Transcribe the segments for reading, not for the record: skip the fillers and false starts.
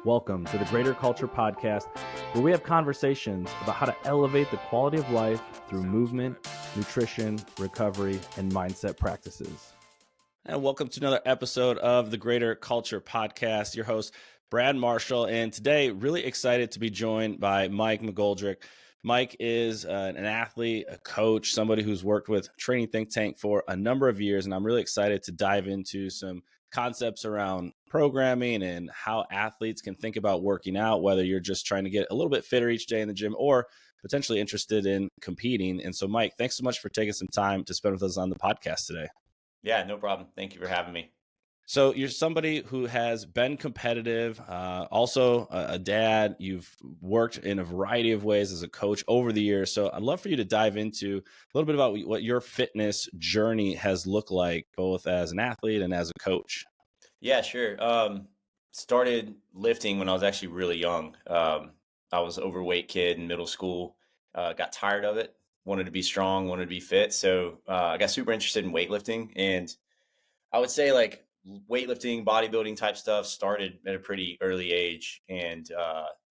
Welcome to the Greater Culture Podcast, where we have conversations about how to elevate the quality of life through movement, nutrition, recovery, and mindset practices. And welcome to another episode of the Greater Culture Podcast. Your host, Brad Marshall, and today, really excited to be joined by Mike McGoldrick. Mike is an athlete, a coach, somebody who's worked with Training Think Tank for a number of years, and I'm really excited to dive into some concepts around programming and how athletes can think about working out, whether you're just trying to get a little bit fitter each day in the gym or potentially interested in competing. And so, Mike, thanks so much for taking some time to spend with us on the podcast today. Yeah, no problem. Thank you for having me. So you're somebody who has been competitive, also a dad. You've worked in a variety of ways as a coach over the years. So I'd love for you to dive into a little bit about what your fitness journey has looked like, both as an athlete and as a coach. Yeah, sure. Started lifting when I was actually really young. I was an overweight kid in middle school, got tired of it, wanted to be strong, wanted to be fit. So I got super interested in weightlifting. And I would say like weightlifting, bodybuilding type stuff started at a pretty early age. And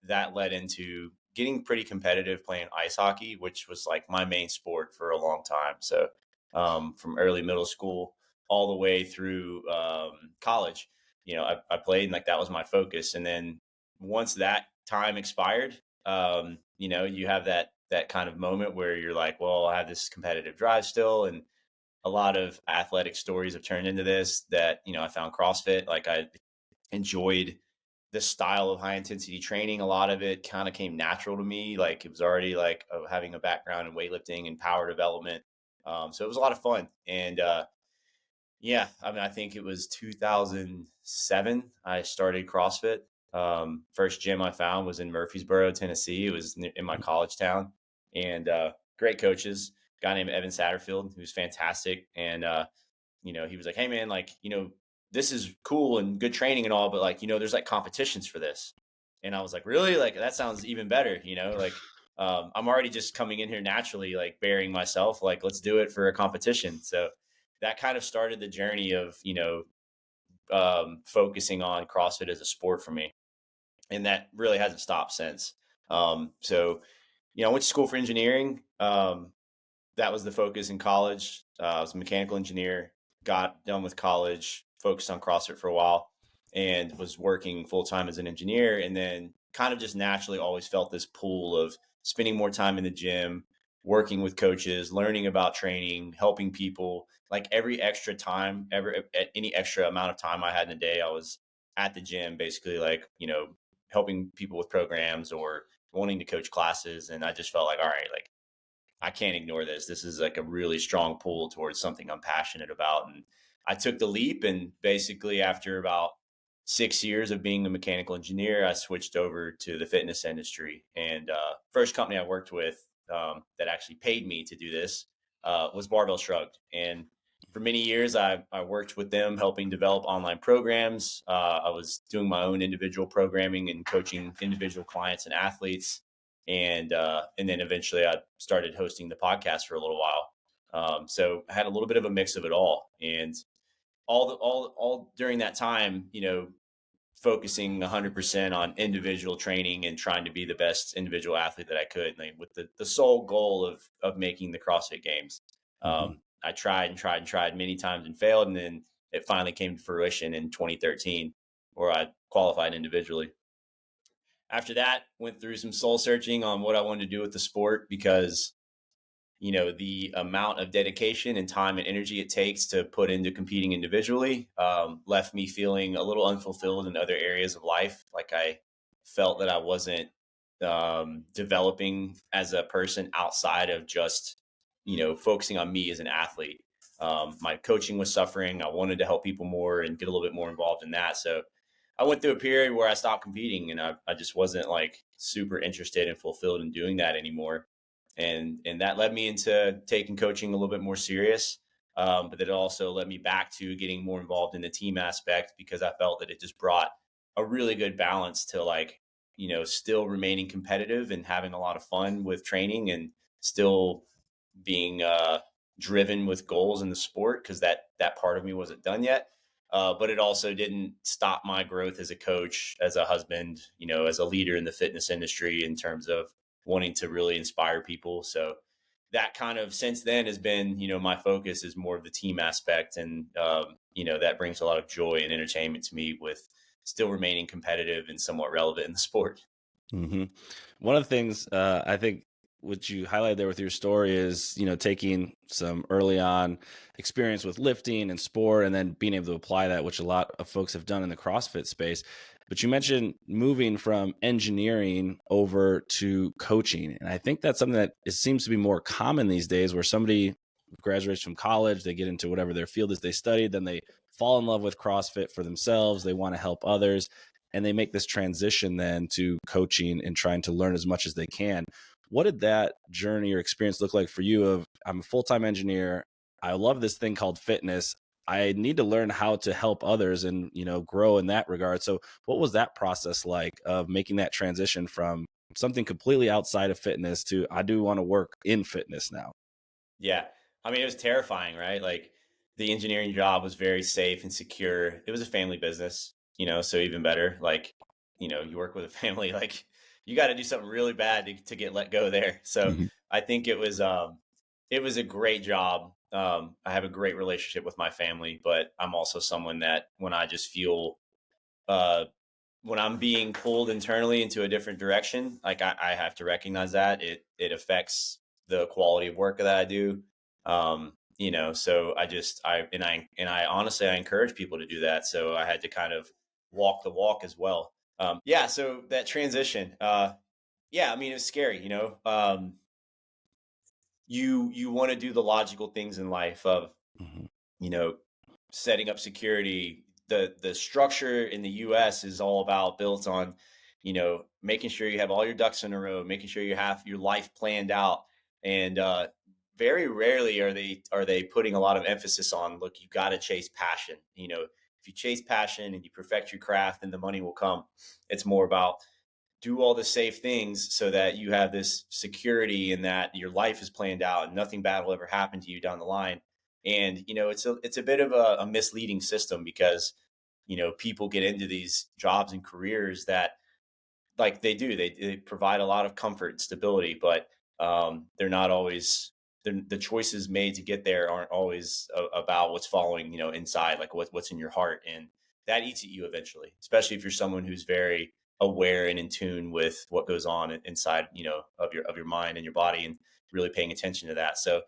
that led into getting pretty competitive playing ice hockey, which was like my main sport for a long time. So from early middle school all the way through college, I played and like that was my focus. And then once that time expired, you have that kind of moment where you're like, well, I have this competitive drive still. And a lot of athletic stories have turned into this that, I found CrossFit. Like I enjoyed this style of high intensity training. A lot of it kind of came natural to me. Like it was already like having a background in weightlifting and power development. So it was a lot of fun. And I think it was 2007. I started CrossFit. First gym I found was in Murfreesboro, Tennessee. It was in my college town, and great coaches. A guy named Evan Satterfield, who's fantastic. And he was like, "Hey man, like this is cool and good training and all, but like there's like competitions for this." And I was like, "Really? Like that sounds even better." I'm already just coming in here naturally, like burying myself. Like let's do it for a competition. So that kind of started the journey of focusing on CrossFit as a sport for me, and that really hasn't stopped since. I went to school for engineering. That was the focus in college. I was a mechanical engineer, got done with college, focused on CrossFit for a while, and was working full-time as an engineer. And then kind of just naturally always felt this pull of spending more time in the gym, working with coaches, learning about training, helping people. Like every extra time, any extra amount of time I had in a day, I was at the gym, basically like, helping people with programs or wanting to coach classes. And I just felt like, all right, like I can't ignore this. This is like a really strong pull towards something I'm passionate about. And I took the leap, and basically after about 6 years of being a mechanical engineer, I switched over to the fitness industry. And first company I worked with that actually paid me to do this was Barbell Shrugged. And for many years, I worked with them helping develop online programs. I was doing my own individual programming and coaching individual clients and athletes. And then eventually I started hosting the podcast for a little while. So I had a little bit of a mix of it all. And all during that time, focusing 100% on individual training and trying to be the best individual athlete that I could, like, with the sole goal of making the CrossFit Games. I tried many times and failed. And then it finally came to fruition in 2013 where I qualified individually. After that, went through some soul searching on what I wanted to do with the sport, because the amount of dedication and time and energy it takes to put into competing individually left me feeling a little unfulfilled in other areas of life. Like I felt that I wasn't developing as a person outside of just, focusing on me as an athlete. My coaching was suffering. I wanted to help people more and get a little bit more involved in that. So I went through a period where I stopped competing, and I just wasn't like super interested and fulfilled in doing that anymore. And that led me into taking coaching a little bit more serious. But it also led me back to getting more involved in the team aspect, because I felt that it just brought a really good balance to like, still remaining competitive and having a lot of fun with training, and still being driven with goals in the sport, because that part of me wasn't done yet. But it also didn't stop my growth as a coach, as a husband, as a leader in the fitness industry in terms of wanting to really inspire people. So that kind of since then has been, my focus is more of the team aspect. And, that brings a lot of joy and entertainment to me with still remaining competitive and somewhat relevant in the sport. hmm One of the things I think what you highlighted there with your story is, taking some early on experience with lifting and sport and then being able to apply that, which a lot of folks have done in the CrossFit space. But you mentioned moving from engineering over to coaching. And I think that's something that it seems to be more common these days, where somebody graduates from college, they get into whatever their field is they studied, then they fall in love with CrossFit for themselves. They want to help others, and they make this transition then to coaching and trying to learn as much as they can. What did that journey or experience look like for you of, I'm a full-time engineer, I love this thing called fitness, I need to learn how to help others and, grow in that regard. So what was that process like of making that transition from something completely outside of fitness to, I do want to work in fitness now? Yeah. I mean, it was terrifying, right? Like the engineering job was very safe and secure. It was a family business, so even better. Like, you work with a family, like you got to do something really bad to get let go there. So I think it was a great job. I have a great relationship with my family, but I'm also someone that when I just feel, uh, when I'm being pulled internally into a different direction, like I have to recognize that it affects the quality of work that I do. So I honestly, I encourage people to do that. So I had to kind of walk the walk as well. Yeah. So that transition, yeah, I mean, it was scary, you want to do the logical things in life of, hmm you know, setting up security. The structure in the US is all about built on, making sure you have all your ducks in a row, making sure you have your life planned out. And very rarely are they putting a lot of emphasis on, look, you got to chase passion. If you chase passion and you perfect your craft, then the money will come. It's more about do all the safe things so that you have this security and that your life is planned out and nothing bad will ever happen to you down the line. And it's a bit of a misleading system because people get into these jobs and careers that, like, they provide a lot of comfort and stability, but they're not always, the choices made to get there aren't always about what's following inside, like what's in your heart, and that eats at you eventually, especially if you're someone who's very aware and in tune with what goes on inside of your mind and your body, and really paying attention to that. So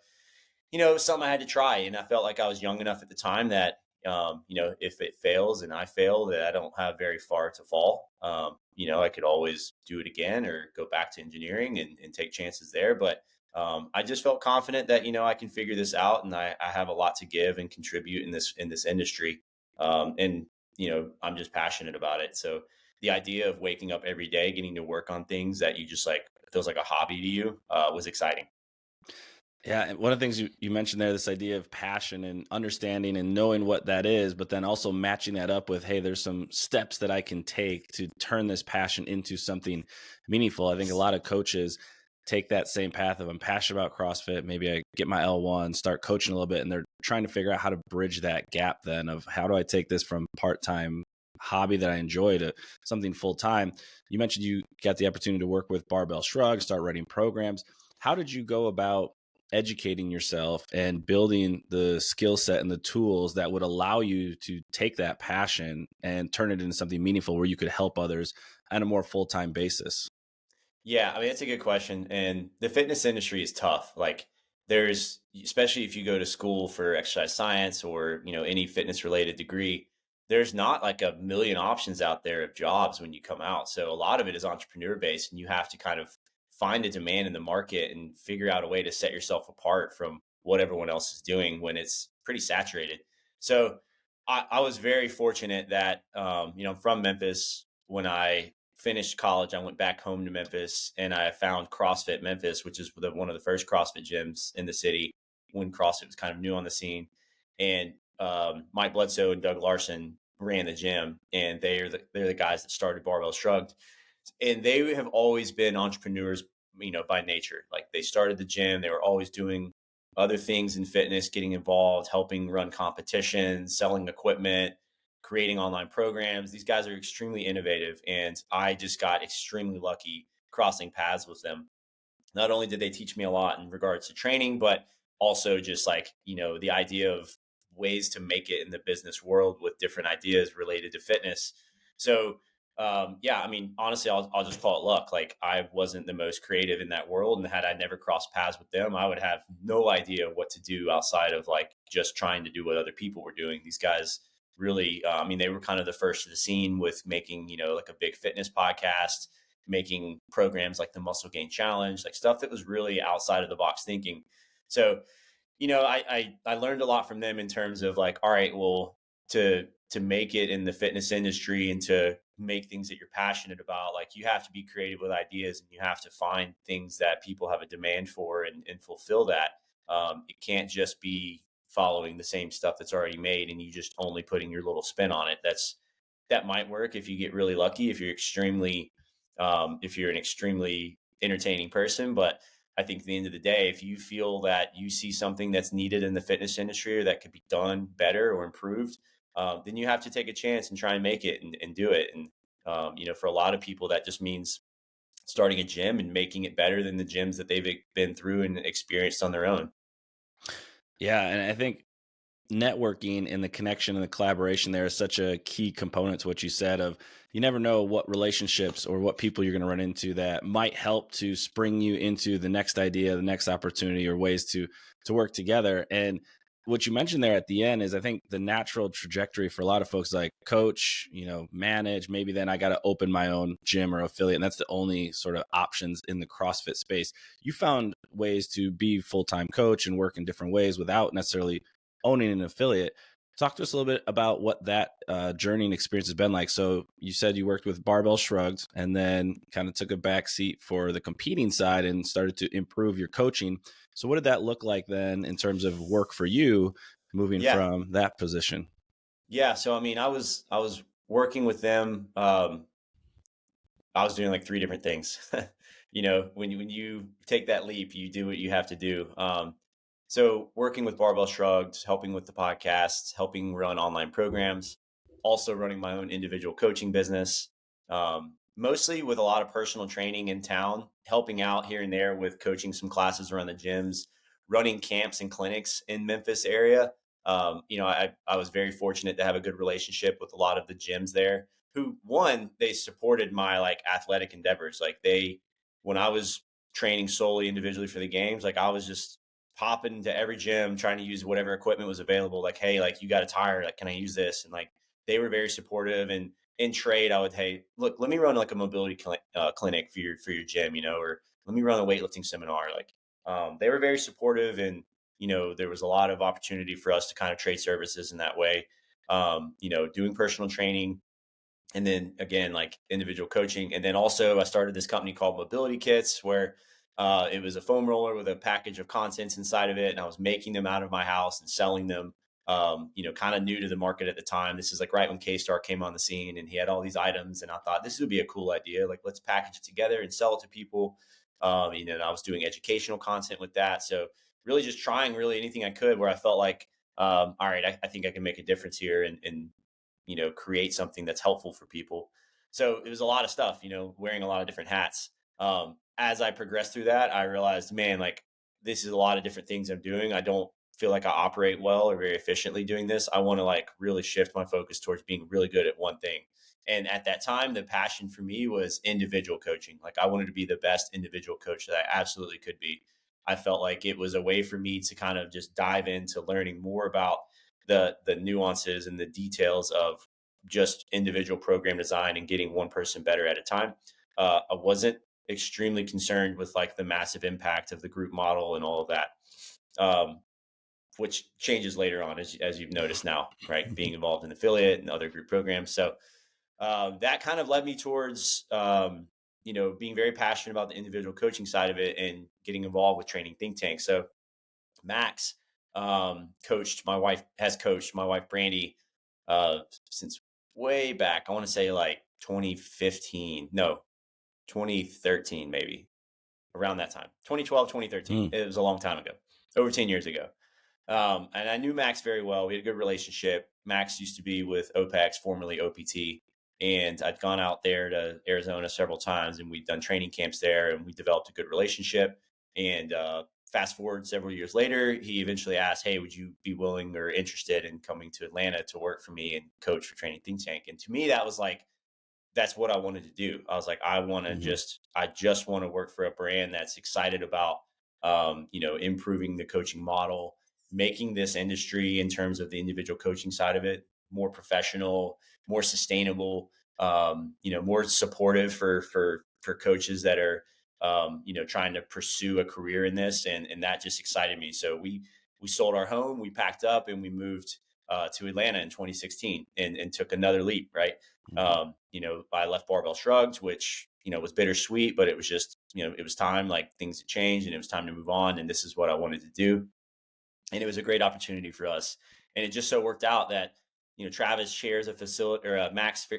it was something I had to try. And I felt like I was young enough at the time that, if it fails and I fail, that I don't have very far to fall. I could always do it again or go back to engineering and take chances there. But I just felt confident that, I can figure this out, and I have a lot to give and contribute in this industry. And, I'm just passionate about it. So the idea of waking up every day, getting to work on things that you just like, feels like a hobby to you, was exciting. Yeah, and one of the things you mentioned there, this idea of passion and understanding and knowing what that is, but then also matching that up with, hey, there's some steps that I can take to turn this passion into something meaningful. I think a lot of coaches take that same path of, I'm passionate about CrossFit. Maybe I get my L1, start coaching a little bit, and they're trying to figure out how to bridge that gap then of, how do I take this from part-time hobby that I enjoy to something full-time. You mentioned you got the opportunity to work with Barbell Shrugs, start writing programs. How did you go about educating yourself and building the skill set and the tools that would allow you to take that passion and turn it into something meaningful where you could help others on a more full-time basis? Yeah, I mean, it's a good question. And the fitness industry is tough. Like, there's, especially if you go to school for exercise science or, any fitness related degree, there's not like a million options out there of jobs when you come out. So a lot of it is entrepreneur based, and you have to kind of find a demand in the market and figure out a way to set yourself apart from what everyone else is doing when it's pretty saturated. So I was very fortunate that, I'm from Memphis. When I finished college, I went back home to Memphis and I found CrossFit Memphis, which is one of the first CrossFit gyms in the city when CrossFit was kind of new on the scene. And Mike Bledsoe and Doug Larson ran the gym, and they're the guys that started Barbell Shrugged, and they have always been entrepreneurs, by nature. Like, they started the gym, they were always doing other things in fitness, getting involved, helping run competitions, selling equipment, creating online programs. These guys are extremely innovative, and I just got extremely lucky crossing paths with them. Not only did they teach me a lot in regards to training, but also just like, the idea of ways to make it in the business world with different ideas related to fitness. So, yeah, I mean, honestly, I'll just call it luck. Like, I wasn't the most creative in that world. And had I never crossed paths with them, I would have no idea what to do outside of like just trying to do what other people were doing. These guys really, I mean, they were kind of the first to the scene with making, like a big fitness podcast, making programs like the Muscle Gain Challenge, like stuff that was really outside of the box thinking. So, I learned a lot from them in terms of like, all right, well, to make it in the fitness industry and to make things that you're passionate about, like you have to be creative with ideas and you have to find things that people have a demand for and fulfill that. It can't just be following the same stuff that's already made and you just only putting your little spin on it. That might work if you get really lucky, if you're an extremely entertaining person. But I think at the end of the day, if you feel that you see something that's needed in the fitness industry or that could be done better or improved, then you have to take a chance and try and make it and do it. And, for a lot of people, that just means starting a gym and making it better than the gyms that they've been through and experienced on their own. Yeah. And I think networking and the connection and the collaboration there is such a key component to what you said of you never know what relationships or what people you're going to run into that might help to spring you into the next idea, the next opportunity, or ways to work together. And what you mentioned there at the end is I think the natural trajectory for a lot of folks, like coach, manage, maybe then I got to open my own gym or affiliate. And that's the only sort of options in the CrossFit space. You found ways to be full-time coach and work in different ways without necessarily owning an affiliate. Talk to us a little bit about what that journey and experience has been like. So you said you worked with Barbell Shrugged and then kind of took a back seat for the competing side and started to improve your coaching. So what did that look like then in terms of work for you moving Yeah. from that position? Yeah. So, I mean, I was working with them. I was doing like three different things. When you take that leap, you do what you have to do. So working with Barbell Shrugged, helping with the podcast, helping run online programs, also running my own individual coaching business, mostly with a lot of personal training in town, helping out here and there with coaching some classes around the gyms, running camps and clinics in Memphis area. I was very fortunate to have a good relationship with a lot of the gyms there who, one, they supported my like athletic endeavors. Like when I was training solely individually for the games, like I was just popping to every gym trying to use whatever equipment was available. Like, hey, like you got a tire, like can I use this? And like they were very supportive. And in trade, I would, hey, look, let me run like a mobility clinic for your gym, or let me run a weightlifting seminar. Like they were very supportive, and there was a lot of opportunity for us to kind of trade services in that way. Doing personal training, and then again, like individual coaching. And then also I started this company called Mobility Kits, where it was a foam roller with a package of contents inside of it. And I was making them out of my house and selling them, kind of new to the market at the time. This is like right when K-Star came on the scene and he had all these items. And I thought this would be a cool idea. Like, let's package it together and sell it to people. And I was doing educational content with that. So really just trying really anything I could where I felt like, all right, I think I can make a difference here and create something that's helpful for people. So it was a lot of stuff, wearing a lot of different hats. As I progressed through that, I realized, man, like this is a lot of different things I'm doing. I don't feel like I operate well or very efficiently doing this. I want to like really shift my focus towards being really good at one thing. And at that time, the passion for me was individual coaching. Like I wanted to be the best individual coach that I absolutely could be. I felt like it was a way for me to kind of just dive into learning more about the nuances and the details of just individual program design and getting one person better at a time. I wasn't extremely concerned with like the massive impact of the group model and all of that, which changes later on as you've noticed now, right? Being involved in affiliate and other group programs. So that kind of led me towards, being very passionate about the individual coaching side of it and getting involved with training think tanks. So Max has coached my wife Brandy since way back. I want to say like 2013 maybe, around that time. 2012, 2013. It was a long time ago, over 10 years ago. And I knew Max very well. We had a good relationship. Max used to be with OPEX, formerly OPT. And I'd gone out there to Arizona several times, and we'd done training camps there, and we developed a good relationship. And fast forward several years later, he eventually asked, "Hey, would you be willing or interested in coming to Atlanta to work for me and coach for Training Think Tank?" And to me, that was like, that's what I wanted to do. I was like, Mhm. I just want to work for a brand that's excited about, improving the coaching model, making this industry in terms of the individual coaching side of it more professional, more sustainable, more supportive for coaches that are, trying to pursue a career in this. And that just excited me. So we sold our home, we packed up and we moved to Atlanta in 2016 and took another leap. Right. Mhm. I left Barbell Shrugs, which, was bittersweet, but it was just, it was time, like things had changed and it was time to move on. And this is what I wanted to do. And it was a great opportunity for us. And it just so worked out that, Travis shares a facility, or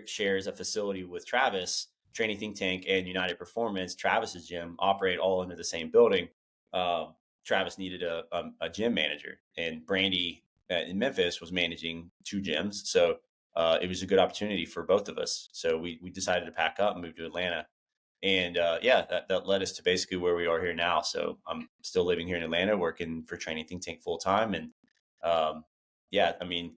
shares a facility with Travis. Training Think Tank and United Performance, Travis's gym, operate all under the same building. Um, Travis needed a gym manager, and Brandy in Memphis was managing two gyms. So it was a good opportunity for both of us. So we decided to pack up and move to Atlanta. And that led us to basically where we are here now. So I'm still living here in Atlanta, working for Training Think Tank full time. And um, I mean,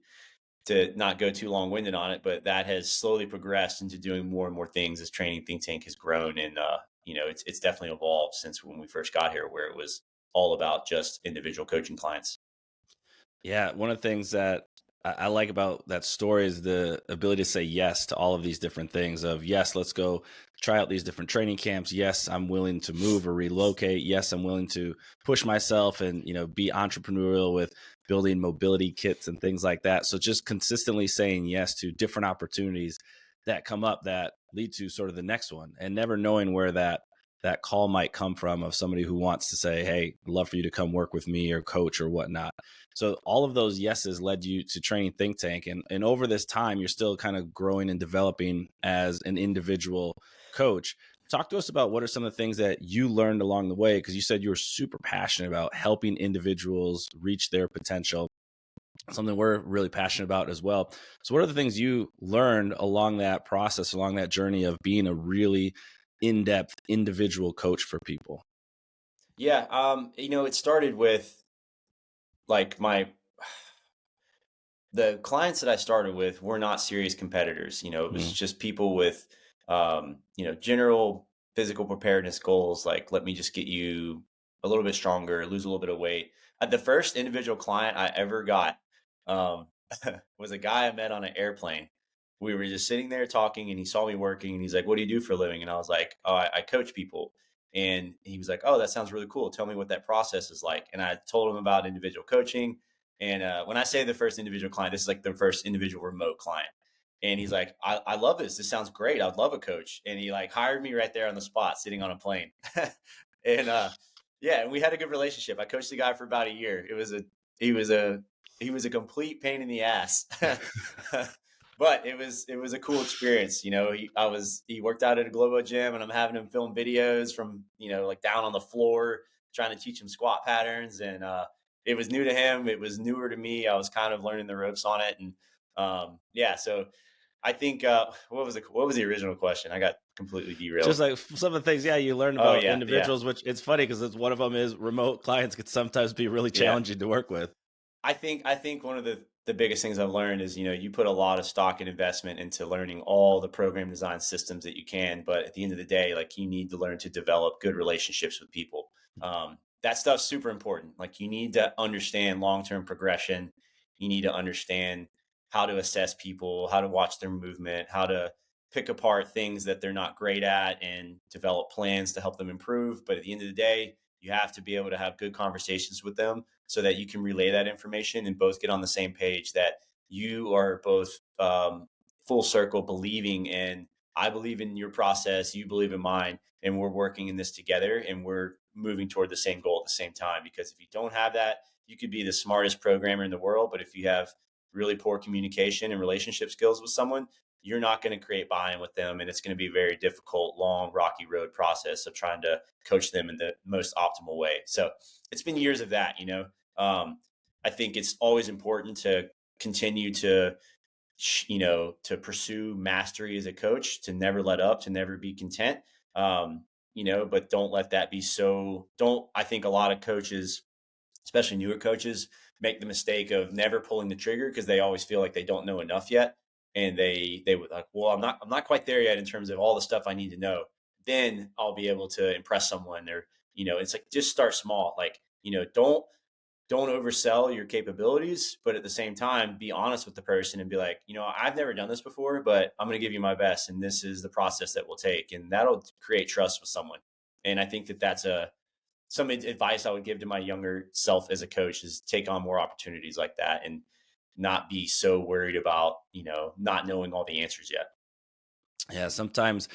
to not go too long winded on it, but that has slowly progressed into doing more and more things as Training Think Tank has grown. And, it's definitely evolved since when we first got here, where it was all about just individual coaching clients. Yeah, one of the things that I like about that story is the ability to say yes to all of these different things. Of yes, let's go try out these different training camps. Yes, I'm willing to move or relocate. Yes, I'm willing to push myself and be entrepreneurial with building mobility kits and things like that. So just consistently saying yes to different opportunities that come up that lead to sort of the next one, and never knowing where that call might come from of somebody who wants to say, "Hey, I'd love for you to come work with me or coach or whatnot." So all of those yeses led you to Training Think Tank. And over this time, you're still kind of growing and developing as an individual coach. Talk to us about what are some of the things that you learned along the way, because you said you were super passionate about helping individuals reach their potential, something we're really passionate about as well. So what are the things you learned along that process, along that journey of being a really in-depth individual coach for people? Yeah. It started with like the clients that I started with were not serious competitors. It was Mm, just people with, general physical preparedness goals. Like, let me just get you a little bit stronger, lose a little bit of weight. The first individual client I ever got um, was a guy I met on an airplane. We were just sitting there talking, and he saw me working, and he's like, "What do you do for a living?" And I was like, "Oh, I coach people." And he was like, "Oh, that sounds really cool. Tell me what that process is like." And I told him about individual coaching. And when I say the first individual client, this is like the first individual remote client. And he's like, I love this. This sounds great. I'd love a coach. And he like hired me right there on the spot, sitting on a plane. and and we had a good relationship. I coached the guy for about a year. He was a he was a complete pain in the ass. But it was a cool experience. He worked out at a Globo gym, and I'm having him film videos from, like down on the floor, trying to teach him squat patterns. And it was new to him. It was newer to me. I was kind of learning the ropes on it. And so I think what was the original question? I got completely derailed. just like some of the things, yeah, you learn Oh about yeah, yeah, individuals, which it's funny because it's one of them is remote clients could sometimes be really yeah. challenging to work with. I think one of the biggest things I've learned is, you put a lot of stock and investment into learning all the program design systems that you can, but at the end of the day, like, you need to learn to develop good relationships with people. That stuff's super important. Like, you need to understand long-term progression. You need to understand how to assess people, how to watch their movement, how to pick apart things that they're not great at and develop plans to help them improve. But at the end of the day, you have to be able to have good conversations with them so that you can relay that information and both get on the same page, that you are both full circle believing in, I believe in your process, you believe in mine, and we're working in this together and we're moving toward the same goal at the same time. Because if you don't have that, you could be the smartest programmer in the world, but if you have really poor communication and relationship skills with someone, you're not going to create buy-in with them, and it's going to be a very difficult, long, rocky road process of trying to coach them in the most optimal way. So it's been years of that. Um, I think it's always important to continue to, to pursue mastery as a coach, to never let up, to never be content. But don't let that be so, don't, I think a lot of coaches, especially newer coaches, make the mistake of never pulling the trigger because they always feel like they don't know enough yet. And they would like, well, I'm not quite there yet in terms of all the stuff I need to know. Then I'll be able to impress someone. Or, it's like, just start small. Like, don't oversell your capabilities, but at the same time, be honest with the person and be like, I've never done this before, but I'm going to give you my best. And this is the process that we'll take. And that'll create trust with someone. And I think that that's some advice I would give to my younger self as a coach is take on more opportunities like that and not be so worried about, not knowing all the answers yet. Yeah, sometimes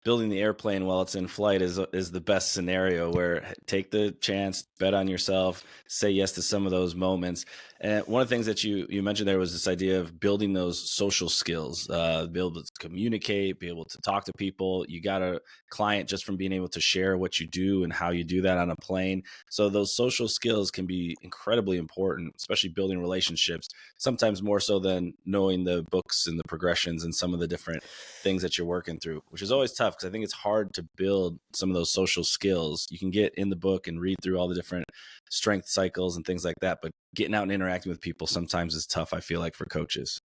building the airplane while it's in flight is the best scenario, where take the chance, bet on yourself, say yes to some of those moments. And one of the things that you mentioned there was this idea of building those social skills, be able to communicate, be able to talk to people. You got a client just from being able to share what you do and how you do that on a plane. So those social skills can be incredibly important, especially building relationships, sometimes more so than knowing the books and the progressions and some of the different things that you're working through, which is always tough because I think it's hard to build some of those social skills. You can get in the book and read through all the different strength cycles and things like that, but getting out and interacting with people sometimes is tough, I feel like, for coaches.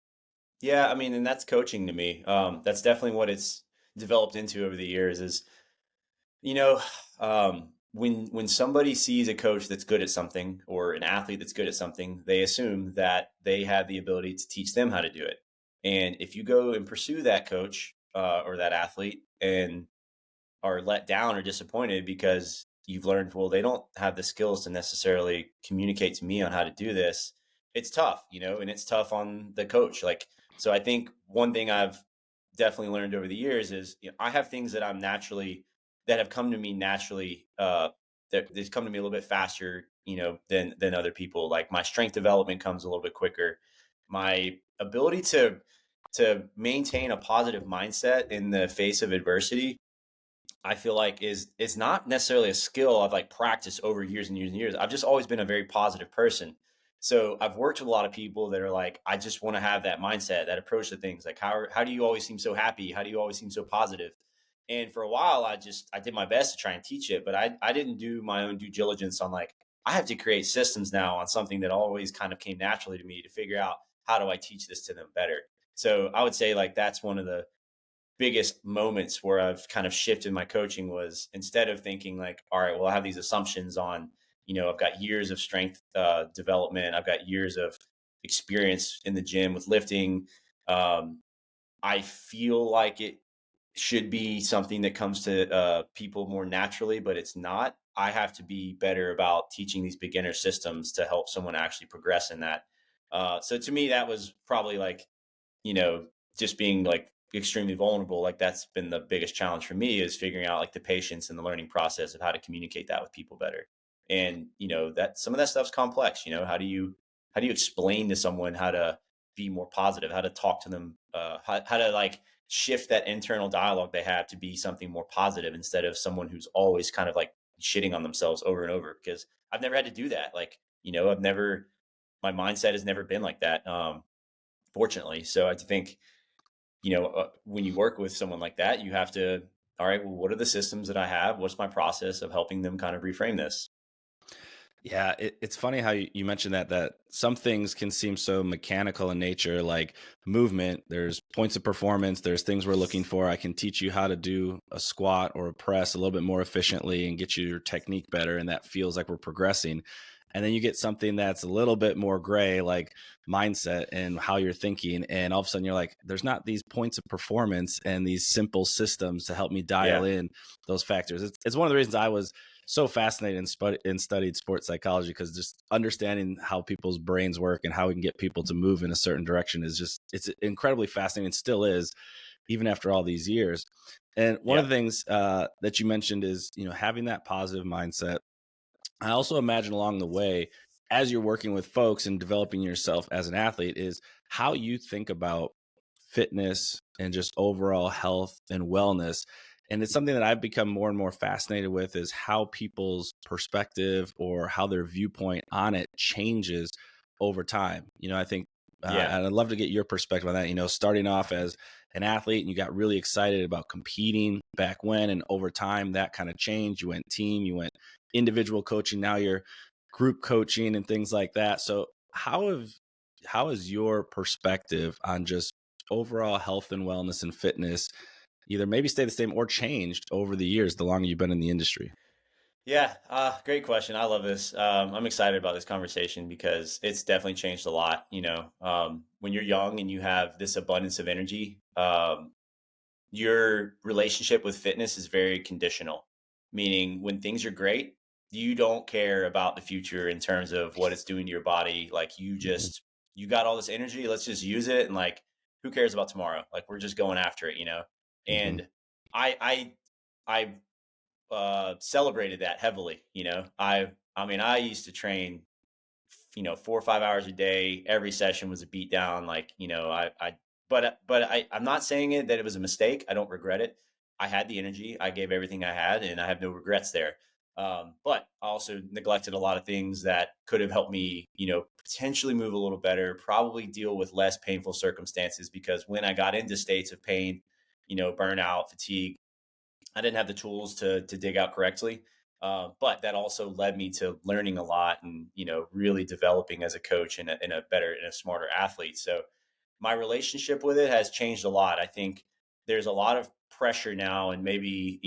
Yeah, I mean, and that's coaching to me. That's definitely what it's developed into over the years is, you know, when somebody sees a coach that's good at something or an athlete that's good at something, they assume that they have the ability to teach them how to do it. And if you go and pursue that coach or that athlete and are let down or disappointed because you've learned, well, they don't have the skills to necessarily communicate to me on how to do this, it's tough, and it's tough on the coach. Like, so I think one thing I've definitely learned over the years is, I have things that that have come to me naturally, that come to me a little bit faster, than other people. Like my strength development comes a little bit quicker. My ability to maintain a positive mindset in the face of adversity, I feel like is not necessarily a skill I've like practiced over years and years and years. I've just always been a very positive person. So I've worked with a lot of people that are like, I just want to have that mindset, that approach to things. Like, how do you always seem so happy? How do you always seem so positive? And for a while, I did my best to try and teach it, but I didn't do my own due diligence on like, I have to create systems now on something that always kind of came naturally to me to figure out how do I teach this to them better. So I would say like that's one of the biggest moments where I've kind of shifted my coaching was instead of thinking like, all right, well, I have these assumptions on, I've got years of strength development. I've got years of experience in the gym with lifting. I feel like it should be something that comes to people more naturally, but it's not. I have to be better about teaching these beginner systems to help someone actually progress in that. So to me, that was probably like, you know, just being like extremely vulnerable. Like that's been the biggest challenge for me is figuring out like the patience and the learning process of how to communicate that with people better. And, that some of that stuff's complex, how do you explain to someone how to be more positive, how to talk to them, how to like shift that internal dialogue they have to be something more positive instead of someone who's always kind of like shitting on themselves over and over. Because I've never had to do that. Like, my mindset has never been like that. Fortunately. So I think, when you work with someone like that, you have to, all right, well, what are the systems that I have? What's my process of helping them kind of reframe this? Yeah, it's funny how you mentioned that some things can seem so mechanical in nature, like movement. There's points of performance. There's things we're looking for. I can teach you how to do a squat or a press a little bit more efficiently and get you your technique better. And that feels like we're progressing. And then you get something that's a little bit more gray, like mindset and how you're thinking. And all of a sudden you're like, there's not these points of performance and these simple systems to help me dial Yeah. in those factors. It's one of the reasons I was so fascinated and studied sports psychology, because just understanding how people's brains work and how we can get people to move in a certain direction it's incredibly fascinating, and still is, even after all these years. And one Yeah. of the things that you mentioned is, having that positive mindset. I also imagine along the way, as you're working with folks and developing yourself as an athlete, is how you think about fitness and just overall health and wellness. And it's something that I've become more and more fascinated with, is how people's perspective or how their viewpoint on it changes over time. I think, Yeah. and I'd love to get your perspective on that. Starting off as an athlete and you got really excited about competing back when, and over time that kind of changed. You went team, you went individual coaching, now you're group coaching and things like that. So how is your perspective on just overall health and wellness and fitness either maybe stay the same or changed over the years, the longer you've been in the industry? Yeah, great question. I love this. I'm excited about this conversation because it's definitely changed a lot. When you're young and you have this abundance of energy, your relationship with fitness is very conditional, meaning when things are great, you don't care about the future in terms of what it's doing to your body. Like Mhm. you got all this energy, let's just use it. And like, who cares about tomorrow? Like, we're just going after it. Mhm. And I, I celebrated that heavily. I mean, I used to train, 4 or 5 hours a day. Every session was a beat down. Like, I'm not saying that it was a mistake. I don't regret it. I had the energy. I gave everything I had, and I have no regrets there. But I also neglected a lot of things that could have helped me, potentially move a little better, probably deal with less painful circumstances. Because when I got into states of pain, burnout, fatigue, I didn't have the tools to dig out correctly. But that also led me to learning a lot and really developing as a coach and a better and a smarter athlete. So my relationship with it has changed a lot. I think there's a lot of pressure now, and maybe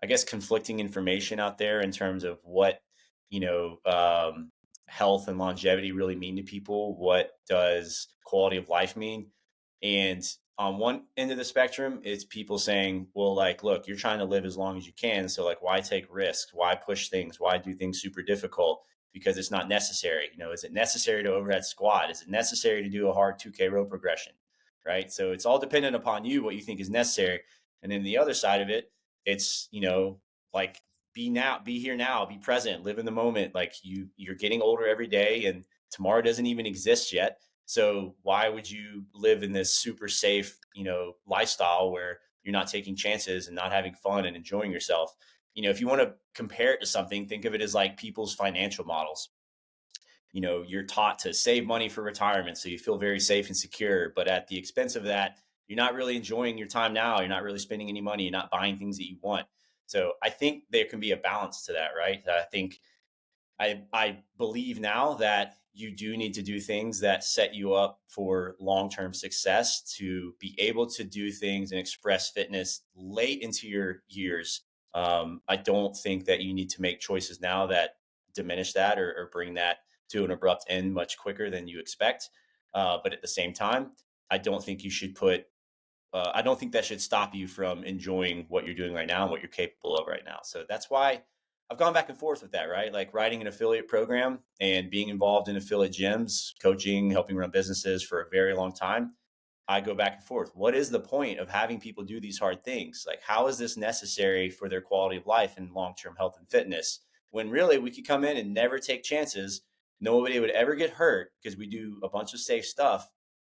I guess conflicting information out there in terms of what you know health and longevity really mean to people. What does quality of life mean? And on one end of the spectrum, it's people saying, well, like, look, you're trying to live as long as you can. So, like, why take risks? Why push things? Why do things super difficult? Because it's not necessary. Is it necessary to overhead squat? Is it necessary to do a hard 2K row progression? Right. So it's all dependent upon you, what you think is necessary. And then the other side of it, it's, like, be here now, be present, live in the moment. Like, you're getting older every day, and tomorrow doesn't even exist yet. So why would you live in this super safe, lifestyle where you're not taking chances and not having fun and enjoying yourself? If you want to compare it to something, think of it as like people's financial models. You're taught to save money for retirement, so you feel very safe and secure. But at the expense of that, you're not really enjoying your time now. You're not really spending any money. You're not buying things that you want. So I think there can be a balance to that, right? I think I believe now that you do need to do things that set you up for long-term success, to be able to do things and express fitness late into your years. I don't think that you need to make choices now that diminish that, or bring that to an abrupt end much quicker than you expect. But at the same time, I don't think you should I don't think that should stop you from enjoying what you're doing right now and what you're capable of right now. So that's why I've gone back and forth with that, right? Like, writing an affiliate program and being involved in affiliate gyms, coaching, helping run businesses for a very long time. I go back and forth. What is the point of having people do these hard things? Like, how is this necessary for their quality of life and long-term health and fitness? When really we could come in and never take chances. Nobody would ever get hurt because we do a bunch of safe stuff.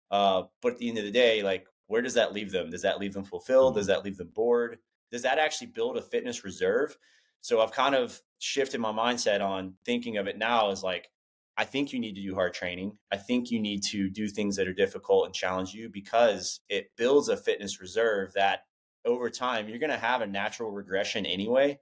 But at the end of the day, like, where does that leave them? Does that leave them fulfilled? Does Mhm. that leave them bored? Does that actually build a fitness reserve? So I've kind of shifted my mindset on thinking of it now as like, I think you need to do hard training. I think you need to do things that are difficult and challenge you, because it builds a fitness reserve that over time you're going to have a natural regression anyway.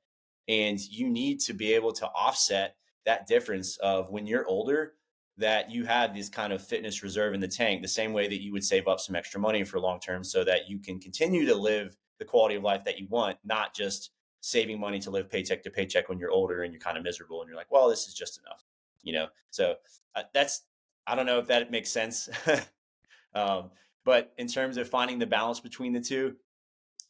And you need to be able to offset that difference of when you're older, that you have this kind of fitness reserve in the tank, the same way that you would save up some extra money for long term, so that you can continue to live the quality of life that you want, not just saving money to live paycheck to paycheck when you're older and you're kind of miserable and you're like, well, this is just enough. So that's, I don't know if that makes sense. um, but in terms of finding the balance between the two,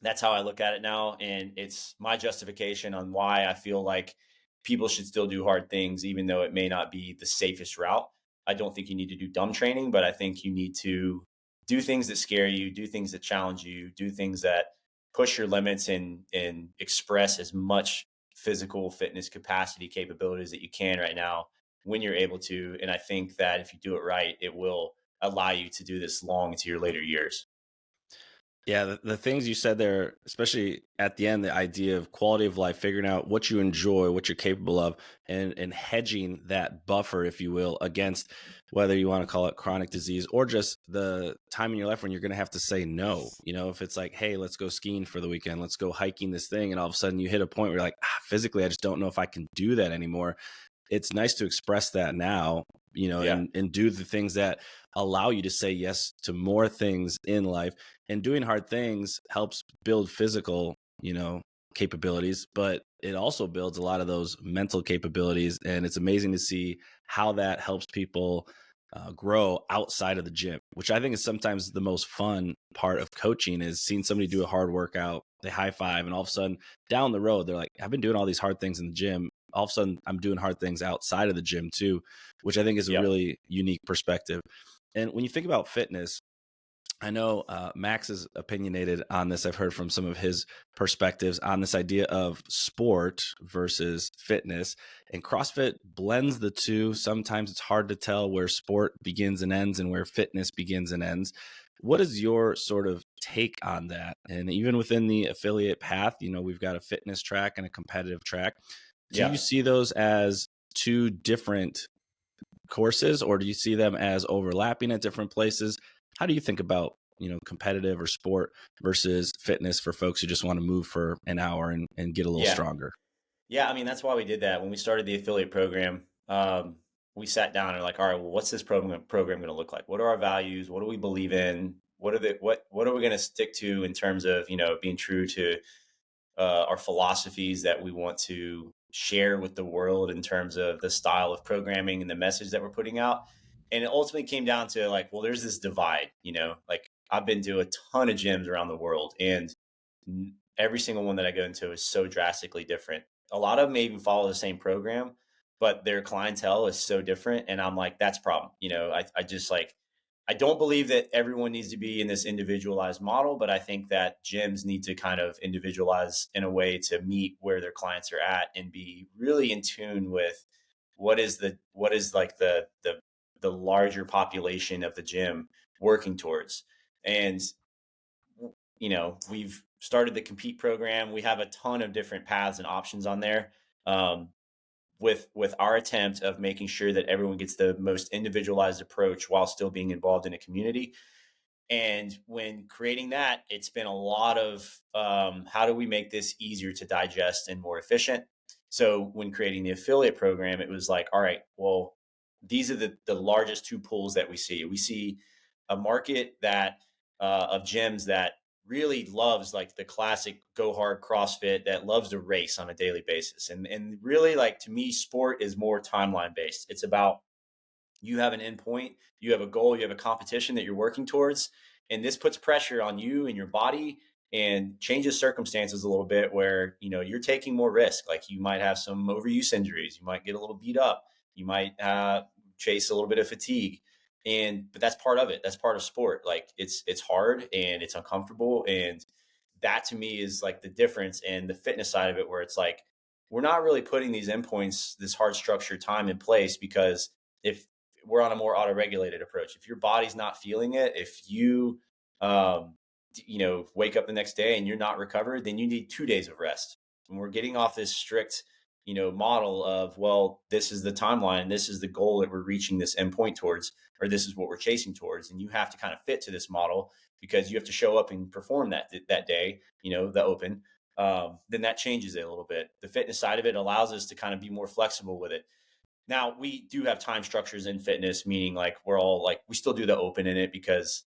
that's how I look at it now. And it's my justification on why I feel like people should still do hard things, even though it may not be the safest route. I don't think you need to do dumb training, but I think you need to do things that scare you, do things that challenge you, do things that push your limits, and express as much physical fitness capacity capabilities that you can right now when you're able to. And I think that if you do it right, it will allow you to do this long into your later years. Yeah, the things you said there, especially at the end, the idea of quality of life, figuring out what you enjoy, what you're capable of, and hedging that buffer, if you will, against whether you want to call it chronic disease or just the time in your life when you're going to have to say no. You know, if it's like, hey, let's go skiing for the weekend, let's go hiking this thing, and all of a sudden you hit a point where you're like, physically, I just don't know if I can do that anymore. It's nice to express that now, you know, Yeah. and do the things that allow you to say yes to more things in life. And doing hard things helps build physical, you know, capabilities, but it also builds a lot of those mental capabilities. And it's amazing to see how that helps people grow outside of the gym, which I think is sometimes the most fun part of coaching is seeing somebody do a hard workout, they high five, and all of a sudden down the road, they're like, I've been doing all these hard things in the gym. All of a sudden, I'm doing hard things outside of the gym too, which I think is a Yep. really unique perspective. And when you think about fitness, I know Max is opinionated on this. I've heard from some of his perspectives on this idea of sport versus fitness. And CrossFit blends the two. Sometimes it's hard to tell where sport begins and ends and where fitness begins and ends. What is your sort of take on that? And even within the affiliate path, you know, we've got a fitness track and a competitive track. Do Yeah. you see those as two different courses, or do you see them as overlapping at different places? How do you think about, you know, competitive or sport versus fitness for folks who just want to move for an hour and get a little Yeah. stronger? Yeah. I mean, that's why we did that. When we started the affiliate program, we sat down and like, all right, well, what's this program going to look like? What are our values? What do we believe in? What are we going to stick to in terms of, you know, being true to our philosophies that we want to share with the world in terms of the style of programming and the message that we're putting out. And it ultimately came down to like, well, there's this divide, you know, like I've been to a ton of gyms around the world and every single one that I go into is so drastically different. A lot of them may even follow the same program, but their clientele is so different. And I'm like, that's a problem. You know, I just like, I don't believe that everyone needs to be in this individualized model, but I think that gyms need to kind of individualize in a way to meet where their clients are at and be really in tune with what is like the larger population of the gym working towards. And you know, we've started the compete program. We have a ton of different paths and options on there. Um, with our attempt of making sure that everyone gets the most individualized approach while still being involved in a community. And when creating that, it's been a lot of how do we make this easier to digest and more efficient? So when creating the affiliate program, it was like, all right, well, these are the largest two pools that we see. We see a market that of gyms that really loves like the classic go hard CrossFit that loves to race on a daily basis. And really like to me, sport is more timeline based. It's about you have an endpoint, you have a goal, you have a competition that you're working towards. And this puts pressure on you and your body and changes circumstances a little bit where, you know, you're taking more risk. Like you might have some overuse injuries. You might get a little beat up. You might chase a little bit of fatigue. But that's part of it. That's part of sport. Like it's hard and it's uncomfortable. And that to me is like the difference in the fitness side of it, where it's like, we're not really putting these endpoints, this hard structured time in place because if we're on a more auto-regulated approach. If your body's not feeling it, if you, you know, wake up the next day and you're not recovered, then you need 2 days of rest. And we're getting off this strict, you know, model of, well, this is the timeline, this is the goal that we're reaching this endpoint towards, or this is what we're chasing towards, and you have to kind of fit to this model because you have to show up and perform that day, you know, the open. Then that changes it a little bit. The fitness side of it allows us to kind of be more flexible with it. Now we do have time structures in fitness, meaning like we're all like, we still do the open in it because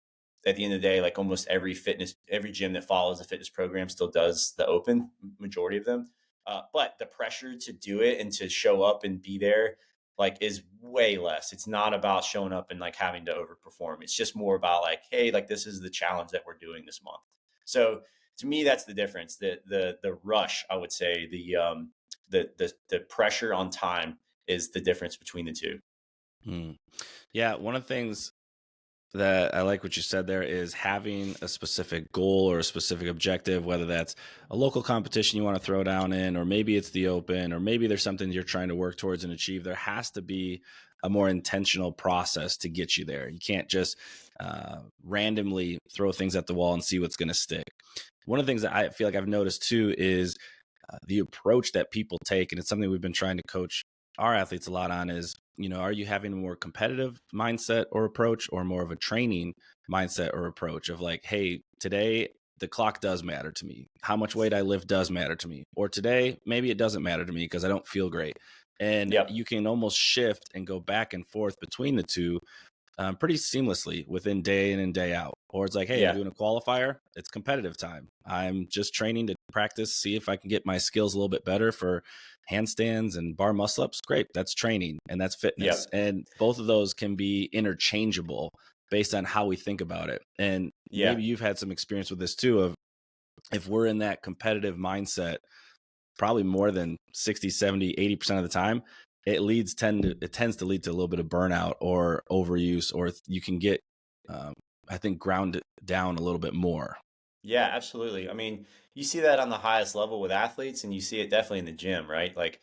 at the end of the day, like almost every gym that follows a fitness program still does the open, majority of them. But the pressure to do it and to show up and be there like is way less. It's not about showing up and like having to overperform. It's just more about like, hey, like this is the challenge that we're doing this month. So to me, that's the difference. The rush, I would say, the pressure on time is the difference between the two. Hmm. Yeah, one of the things that I like what you said there is having a specific goal or a specific objective, whether that's a local competition you want to throw down in, or maybe it's the open, or maybe there's something you're trying to work towards and achieve. There has to be a more intentional process to get you there. You can't just randomly throw things at the wall and see what's going to stick. One of the things that I feel like I've noticed too is the approach that people take, and it's something we've been trying to coach our athletes a lot on, is, are you having a more competitive mindset or approach, or more of a training mindset or approach of like, hey, today the clock does matter to me. How much weight I lift does matter to me. Or today, maybe it doesn't matter to me because I don't feel great. And Yep. you can almost shift and go back and forth between the two pretty seamlessly within day in and day out. Or it's like, hey, I'm Yeah. doing a qualifier. It's competitive time. I'm just training to practice, see if I can get my skills a little bit better for handstands and bar muscle ups. Great. That's training and that's fitness. Yep. And both of those can be interchangeable based on how we think about it. And Yeah. maybe you've had some experience with this too, of if we're in that competitive mindset, probably more than 60, 70, 80% of the time, it tends to lead to a little bit of burnout or overuse, or you can get, I think, ground down a little bit more. Yeah, absolutely. I mean, you see that on the highest level with athletes, and you see it definitely in the gym, right? Like,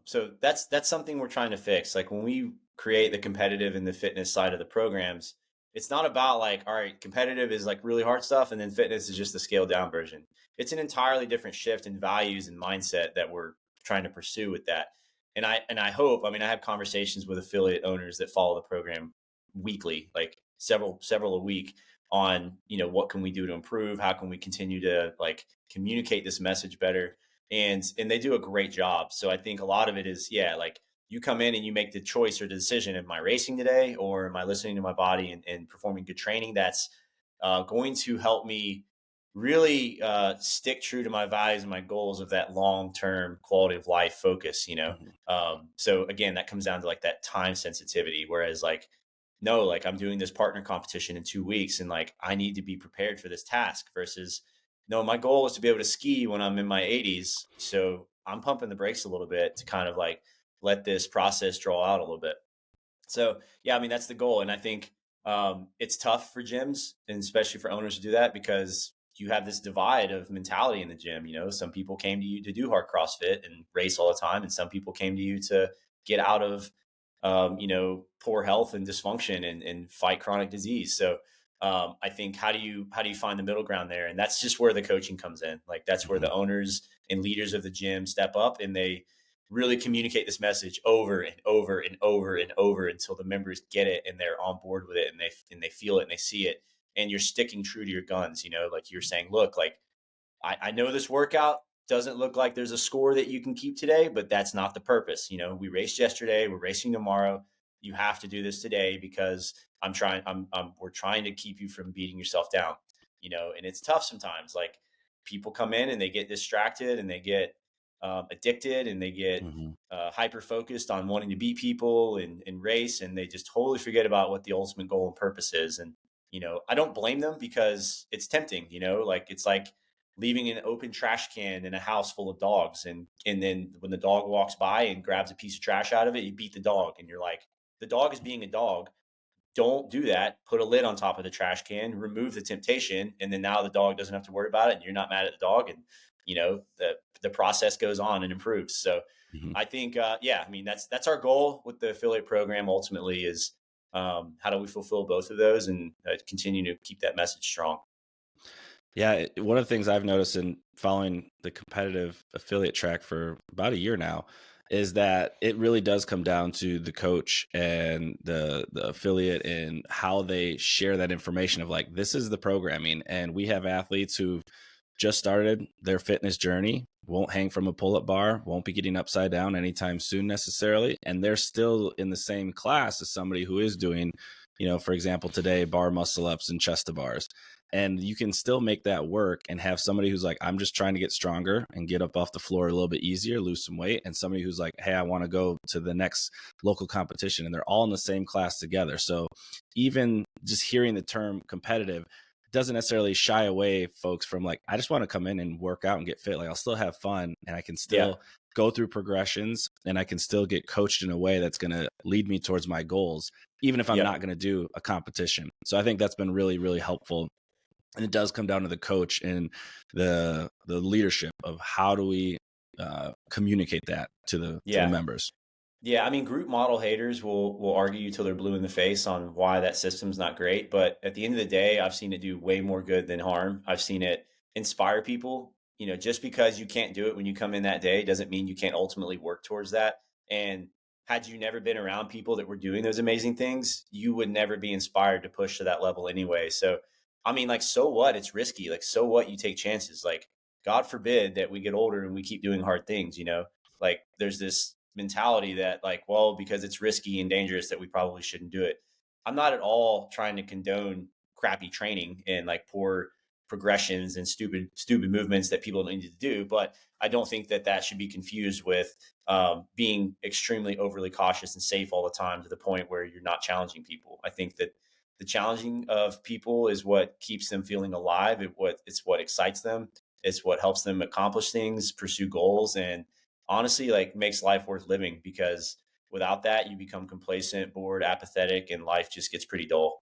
so that's something we're trying to fix. Like when we create the competitive and the fitness side of the programs, it's not about like, all right, competitive is like really hard stuff, and then fitness is just the scaled down version. It's an entirely different shift in values and mindset that we're trying to pursue with that. And I hope, I mean, I have conversations with affiliate owners that follow the program weekly, like several a week, on what can we do to improve, how can we continue to like communicate this message better, and they do a great job. So I think a lot of it is, yeah, like you come in and you make the choice or the decision: am I racing today, or am I listening to my body and performing good training that's going to help me really stick true to my values and my goals of that long-term quality of life focus. Mhm. So again, that comes down to like that time sensitivity, whereas like, no, like I'm doing this partner competition in 2 weeks and like I need to be prepared for this task, versus no, my goal is to be able to ski when I'm in my 80s. So I'm pumping the brakes a little bit to kind of like let this process draw out a little bit. So yeah, I mean, that's the goal. And I think it's tough for gyms, and especially for owners to do that, because you have this divide of mentality in the gym. Some people came to you to do hard CrossFit and race all the time, and some people came to you to get out of poor health and dysfunction and fight chronic disease. So I think, how do you find the middle ground there? And that's just where the coaching comes in. Like that's where Mhm. the owners and leaders of the gym step up, and they really communicate this message over and over and over and over until the members get it and they're on board with it, and they feel it and they see it, and you're sticking true to your guns. Like you're saying, look, like I know this workout doesn't look like there's a score that you can keep today, but that's not the purpose. We raced yesterday, we're racing tomorrow. You have to do this today because we're trying to keep you from beating yourself down. And it's tough sometimes. Like people come in and they get distracted and they get addicted, and they get Mhm. hyper focused on wanting to beat people and race, and they just totally forget about what the ultimate goal and purpose is. And I don't blame them, because it's tempting. Like it's like leaving an open trash can in a house full of dogs, and then when the dog walks by and grabs a piece of trash out of it, you beat the dog, and you're like, the dog is being a dog. Don't do that. Put a lid on top of the trash can, remove the temptation, and then now the dog doesn't have to worry about it, and you're not mad at the dog, and the process goes on and improves. So Mhm. I think yeah, I mean, that's our goal with the affiliate program ultimately, is how do we fulfill both of those and continue to keep that message strong. Yeah, one of the things I've noticed in following the competitive affiliate track for about a year now is that it really does come down to the coach and the affiliate and how they share that information of like, this is the programming. And we have athletes who've just started their fitness journey, won't hang from a pull-up bar, won't be getting upside down anytime soon necessarily. And they're still in the same class as somebody who is doing, for example, today, bar muscle ups and chest to bars. And you can still make that work and have somebody who's like, I'm just trying to get stronger and get up off the floor a little bit easier, lose some weight. And somebody who's like, hey, I want to go to the next local competition. And they're all in the same class together. So even just hearing the term competitive doesn't necessarily shy away folks from like, I just want to come in and work out and get fit. Like I'll still have fun and I can Yeah. still go through progressions and I can still get coached in a way that's going to lead me towards my goals, even if I'm Yep. not going to do a competition. So I think that's been really, really helpful. And it does come down to the coach and the leadership of how do we communicate that to the Yeah. members. Yeah, I mean, group model haters will argue you till they're blue in the face on why that system's not great. But at the end of the day, I've seen it do way more good than harm. I've seen it inspire people. You know, just because you can't do it when you come in that day doesn't mean you can't ultimately work towards that. And had you never been around people that were doing those amazing things, you would never be inspired to push to that level anyway. So, I mean, like, so what? It's risky. Like, so what? You take chances. Like, God forbid that we get older and we keep doing hard things, you know? Like, there's this mentality that, like, well, because it's risky and dangerous that we probably shouldn't do it. I'm not at all trying to condone crappy training and like poor progressions and stupid movements that people don't need to do, but I don't think that that should be confused with being extremely overly cautious and safe all the time to the point where you're not challenging people. I think that the challenging of people is what keeps them feeling alive. It's what excites them. It's what helps them accomplish things, pursue goals, and honestly, like, makes life worth living, because without that you become complacent, bored, apathetic, and life just gets pretty dull.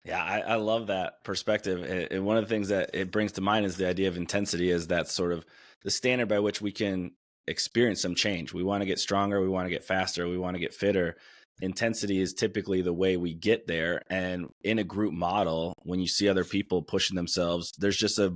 Yeah, I love that perspective. And one of the things that it brings to mind is the idea of intensity, is that sort of the standard by which we can experience some change. We want to get stronger, we want to get faster, we want to get fitter. Intensity is typically the way we get there. And in a group model, when you see other people pushing themselves, there's just a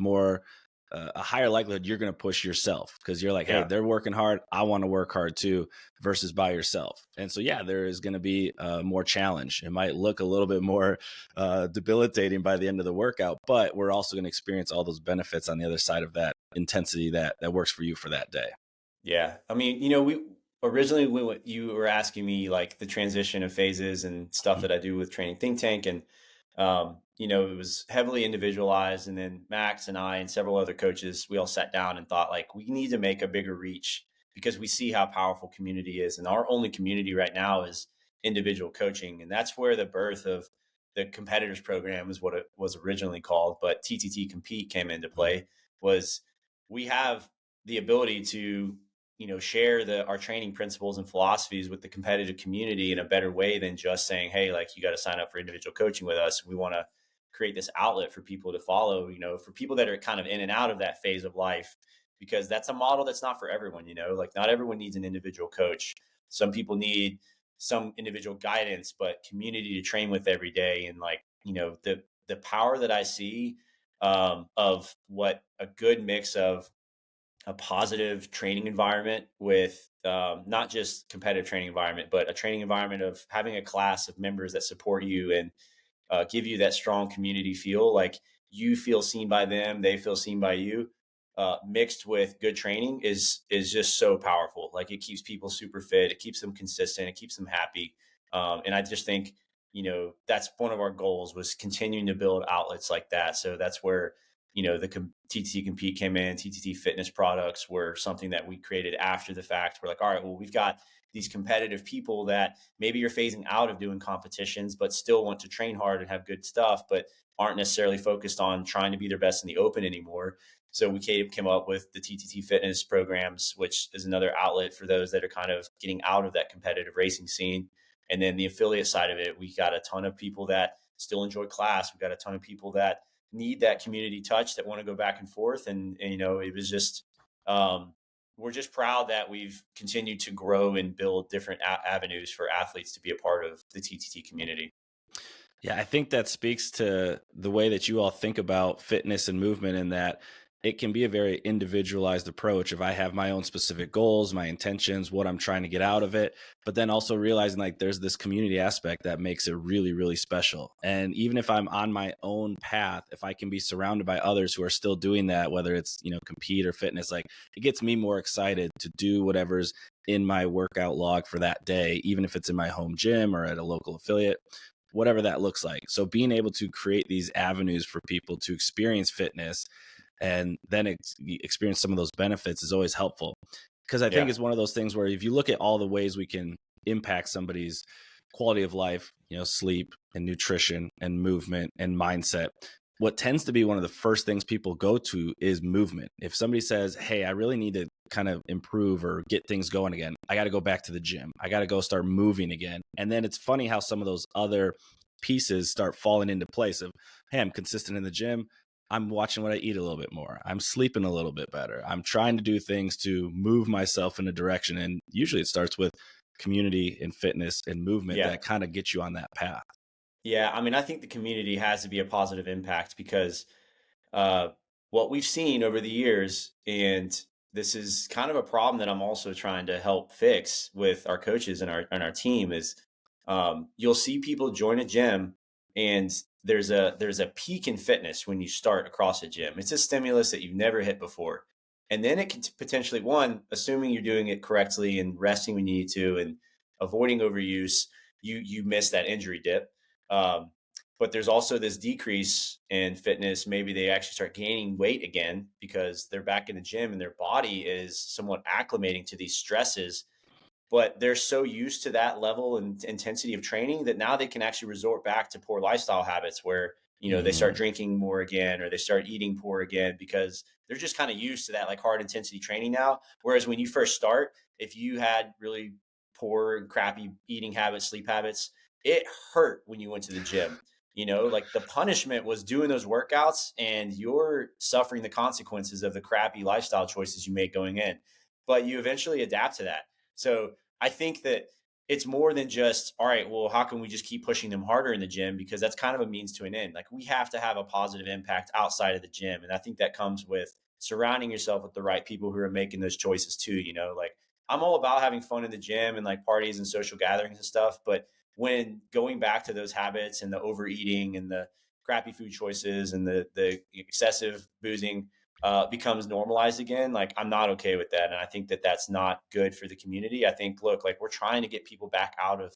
higher likelihood you're going to push yourself, because you're like, hey, Yeah. they're working hard, I want to work hard too, versus by yourself. And so, yeah, there is going to be more challenge. It might look a little bit more debilitating by the end of the workout, but we're also going to experience all those benefits on the other side of that intensity that works for you for that day. Yeah. I mean, you know, we originally, you were asking me like the transition of phases and stuff that I do with Training Think Tank. And, you know, it was heavily individualized. And then Max and I and several other coaches, we all sat down and thought, like, we need to make a bigger reach, because we see how powerful community is. And our only community right now is individual coaching. And that's where the birth of the competitors program, is what it was originally called, but TTT Compete came into play. Was we have the ability to, you know, share our training principles and philosophies with the competitive community in a better way than just saying, hey, like, you got to sign up for individual coaching with us. We want to create this outlet for people to follow, you know, for people that are kind of in and out of that phase of life, because that's a model that's not for everyone. You know, like, not everyone needs an individual coach. Some people need some individual guidance, but community to train with every day. And, like, you know, the power that I see of what a good mix of a positive training environment with, not just competitive training environment, but a training environment of having a class of members that support you and give you that strong community feel, like you feel seen by them, they feel seen by you, mixed with good training, is just so powerful. Like, it keeps people super fit, it keeps them consistent, it keeps them happy. And I just think, you know, that's one of our goals, was continuing to build outlets like that. So that's where, you know, the TTT Compete came in. TTT fitness products were something that we created after the fact. We're like, all right, well, we've got these competitive people that maybe you're phasing out of doing competitions, but still want to train hard and have good stuff, but aren't necessarily focused on trying to be their best in the open anymore. So we came up with the TTT fitness programs, which is another outlet for those that are kind of getting out of that competitive racing scene. And then the affiliate side of it, we got a ton of people that still enjoy class. We got a ton of people that need that community touch, that want to go back and forth. And you know, it was just, we're just proud that we've continued to grow and build different avenues for athletes to be a part of the TTT community. Yeah, I think that speaks to the way that you all think about fitness and movement, in that it can be a very individualized approach. If I have my own specific goals, my intentions, what I'm trying to get out of it, but then also realizing like there's this community aspect that makes it really, really special. And even if I'm on my own path, if I can be surrounded by others who are still doing that, whether it's, you know, compete or fitness, like, it gets me more excited to do whatever's in my workout log for that day, even if it's in my home gym or at a local affiliate, whatever that looks like. So being able to create these avenues for people to experience fitness and then experience some of those benefits is always helpful. Because I think Yeah. it's one of those things where if you look at all the ways we can impact somebody's quality of life, you know, sleep and nutrition and movement and mindset, what tends to be one of the first things people go to is movement. If somebody says, hey, I really need to kind of improve or get things going again, I got to go back to the gym, I got to go start moving again. And then it's funny how some of those other pieces start falling into place of, hey, I'm consistent in the gym, I'm watching what I eat a little bit more, I'm sleeping a little bit better, I'm trying to do things to move myself in a direction. And usually it starts with community in fitness and movement Yeah. that kind of gets you on that path? Yeah. I mean, I think the community has to be a positive impact because uh, what we've seen over the years, and this is kind of a problem that I'm also trying to help fix with our coaches and our team is you'll see people join a gym and there's a peak in fitness when you start across a gym. It's a stimulus that you've never hit before. And then it can potentially, one, assuming you're doing it correctly and resting when you need to and avoiding overuse, you miss that injury dip. Um, but there's also this decrease in fitness. Maybe they actually start gaining weight again because they're back in the gym and their body is somewhat acclimating to these stresses, but they're so used to that level and intensity of training that now they can actually resort back to poor lifestyle habits where, they start Mm, drinking more again, or they start eating poor again because they're just kind of used to that like hard intensity training now. Whereas when you first start, if you had really poor and crappy eating habits, sleep habits, it hurt when you went to the gym. Like the punishment was doing those workouts and you're suffering the consequences of the crappy lifestyle choices you make going in. But you eventually adapt to that. So I think that it's more than just, all right, well, how can we just keep pushing them harder in the gym? Because that's kind of a means to an end. Like we have to have a positive impact outside of the gym. And I think that comes with surrounding yourself with the right people who are making those choices too. Like I'm all about having fun in the gym and like parties and social gatherings and stuff. But when going back to those habits and the overeating and the crappy food choices and the excessive boozing, becomes normalized again, like I'm not okay with that. And I think that that's not good for the community. I think, look, like we're trying to get people back out of,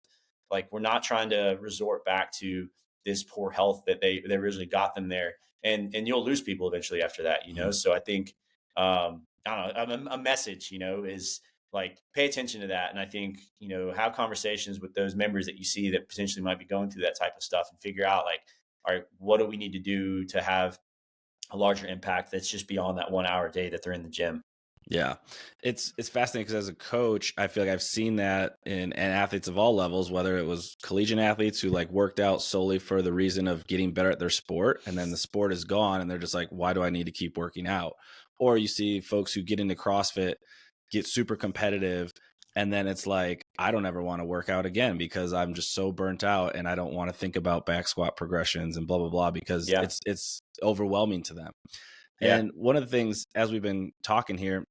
like, we're not trying to resort back to this poor health that they originally got them there. And you'll lose people eventually after that, mhm. So I think, I don't know, a message, is like, pay attention to that. And I think, have conversations with those members that you see that potentially might be going through that type of stuff and figure out like, all right, what do we need to do to have a larger impact that's just beyond that 1 hour a day that they're in the gym. Yeah, it's fascinating because as a coach, I feel like I've seen that in athletes of all levels, whether it was collegiate athletes who like worked out solely for the reason of getting better at their sport, and then the sport is gone, and they're just like, why do I need to keep working out? Or you see folks who get into CrossFit, get super competitive, and then it's like, I don't ever want to work out again because I'm just so burnt out, and I don't want to think about back squat progressions and blah blah blah because Yeah. it's overwhelming to them. Yeah. And one of the things as we've been talking here,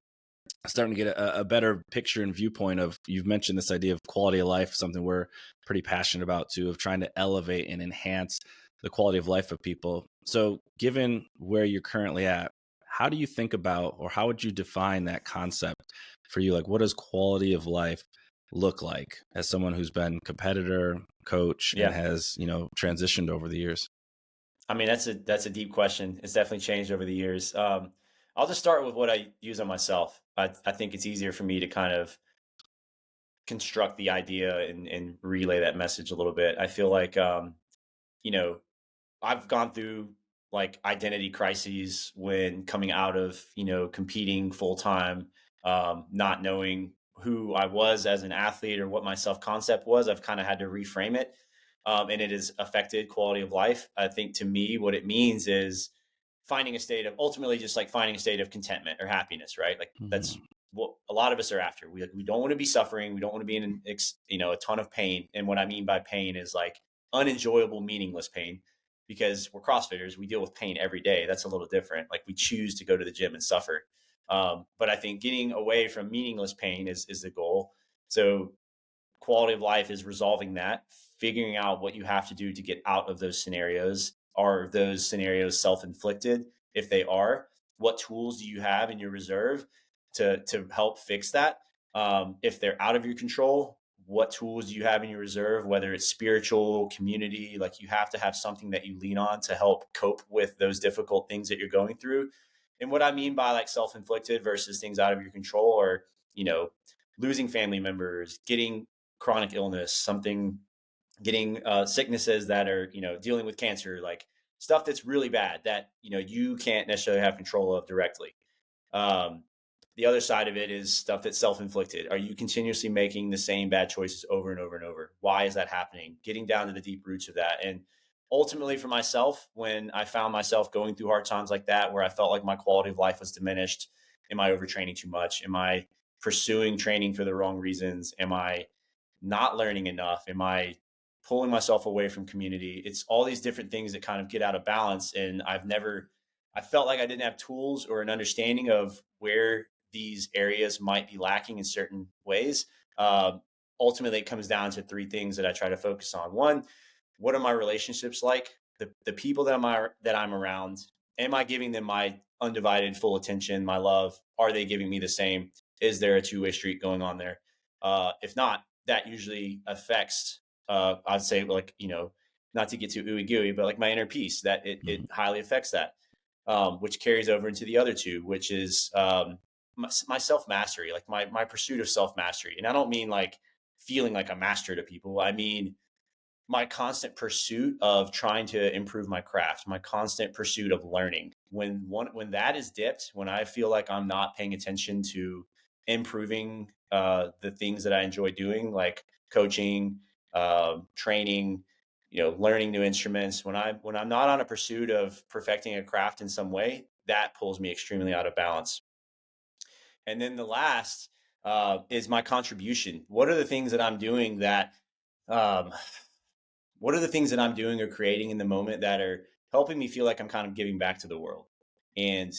starting to get a better picture and viewpoint of, you've mentioned this idea of quality of life, something we're pretty passionate about too, of trying to elevate and enhance the quality of life of people. So given where you're currently at, how do you think about, or how would you define that concept for you? Like, what does quality of life look like as someone who's been competitor, coach, and Yeah. has, transitioned over the years? I mean, that's a deep question. It's definitely changed over the years. I'll just start with what I use on myself. I think it's easier for me to kind of construct the idea and relay that message a little bit. I feel like, you know, I've gone through like identity crises when coming out of, competing full time, not knowing who I was as an athlete or what my self concept was. I've kind of had to reframe it. And it has affected quality of life. I think to me, what it means is finding a state of, ultimately just like finding a state of contentment or happiness, right? Like that's Mhm. what a lot of us are after. We don't want to be suffering. We don't want to be in a ton of pain. And what I mean by pain is like unenjoyable, meaningless pain, because we're CrossFitters. We deal with pain every day. That's a little different. Like we choose to go to the gym and suffer. But I think getting away from meaningless pain is the goal. So quality of life is resolving that, figuring out what you have to do to get out of those scenarios. Are those scenarios self-inflicted? If they are, what tools do you have in your reserve to help fix that? If they're out of your control, what tools do you have in your reserve, whether it's spiritual, community? Like you have to have something that you lean on to help cope with those difficult things that you're going through. And what I mean by like self-inflicted versus things out of your control are, you know, losing family members, getting chronic illness, something, getting sicknesses that are, dealing with cancer, like stuff that's really bad that, you can't necessarily have control of directly. Um, the other side of it is stuff that's self-inflicted. Are you continuously making the same bad choices over and over and over? Why is that happening? Getting down to the deep roots of that. And ultimately for myself, when I found myself going through hard times like that, where I felt like my quality of life was diminished, am I overtraining too much? Am I pursuing training for the wrong reasons? Am I not learning enough? Am I pulling myself away from community? It's all these different things that kind of get out of balance. And I felt like I didn't have tools or an understanding of where these areas might be lacking in certain ways. Uh, Ultimately, it comes down to three things that I try to focus on. One, what are my relationships like? The people that I'm around, am I giving them my undivided full attention, my love? Are they giving me the same? Is there a two-way street going on there? If not, that usually affects, I'd say, like, not to get too ooey gooey, but like my inner peace, that it highly affects that, which carries over into the other two, which is my self-mastery, like my pursuit of self-mastery. And I don't mean like feeling like a master to people. I mean, my constant pursuit of trying to improve my craft, my constant pursuit of learning. When that is dipped, when I feel like I'm not paying attention to improving the things that I enjoy doing, like coaching, training, learning new instruments. When I'm not on a pursuit of perfecting a craft in some way, that pulls me extremely out of balance. And then the last is my contribution. What are the things that I'm doing that um, what are the things that I'm doing or creating in the moment that are helping me feel like I'm kind of giving back to the world? And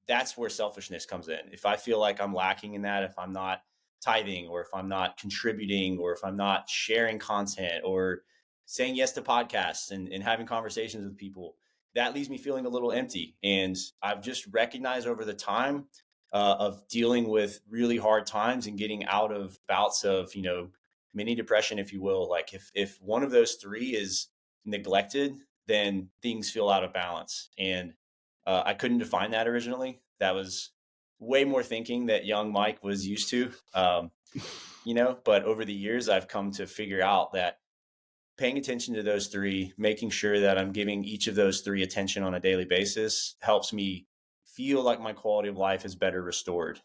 that's where selfishness comes in. If I feel like I'm lacking in that, if I'm not tithing, or if I'm not contributing, or if I'm not sharing content, or saying yes to podcasts and having conversations with people, that leaves me feeling a little empty. And I've just recognized over the time of dealing with really hard times and getting out of bouts of, mini depression, if you will. Like if one of those three is neglected, then things feel out of balance. And I couldn't define that originally. That was way more thinking that young Mike was used to. But over the years, I've come to figure out that paying attention to those three, making sure that I'm giving each of those three attention on a daily basis, helps me feel like my quality of life is better restored.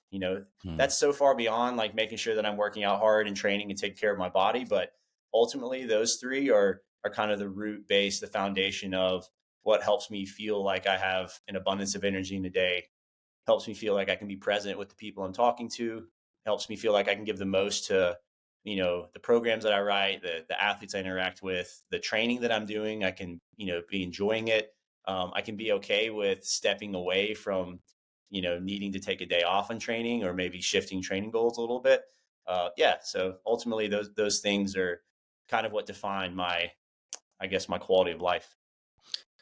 That's so far beyond like making sure that I'm working out hard and training and taking care of my body. But ultimately, those three are kind of the root base, the foundation of what helps me feel like I have an abundance of energy in the day, helps me feel like I can be present with the people I'm talking to, helps me feel like I can give the most to, the programs that I write, the athletes I interact with, the training that I'm doing. I can, be enjoying it. I can be okay with stepping away from, needing to take a day off on training, or maybe shifting training goals a little bit. So ultimately those things are kind of what define my quality of life.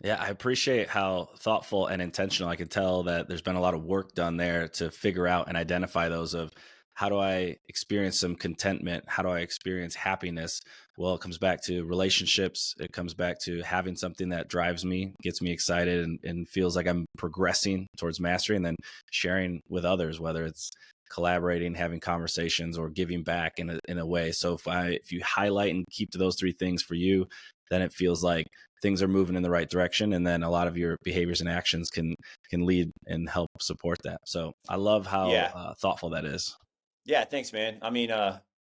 Yeah, I appreciate how thoughtful and intentional. I can tell that there's been a lot of work done there to figure out and identify those of how do I experience some contentment? How do I experience happiness? Well, it comes back to relationships. It comes back to having something that drives me, gets me excited, and feels like I'm progressing towards mastery, and then sharing with others, whether it's collaborating, having conversations, or giving back in a way. So if you highlight and keep to those three things for you, then it feels like things are moving in the right direction, and then a lot of your behaviors and actions can lead and help support that. So I love how thoughtful that is. Yeah, thanks, man. I mean,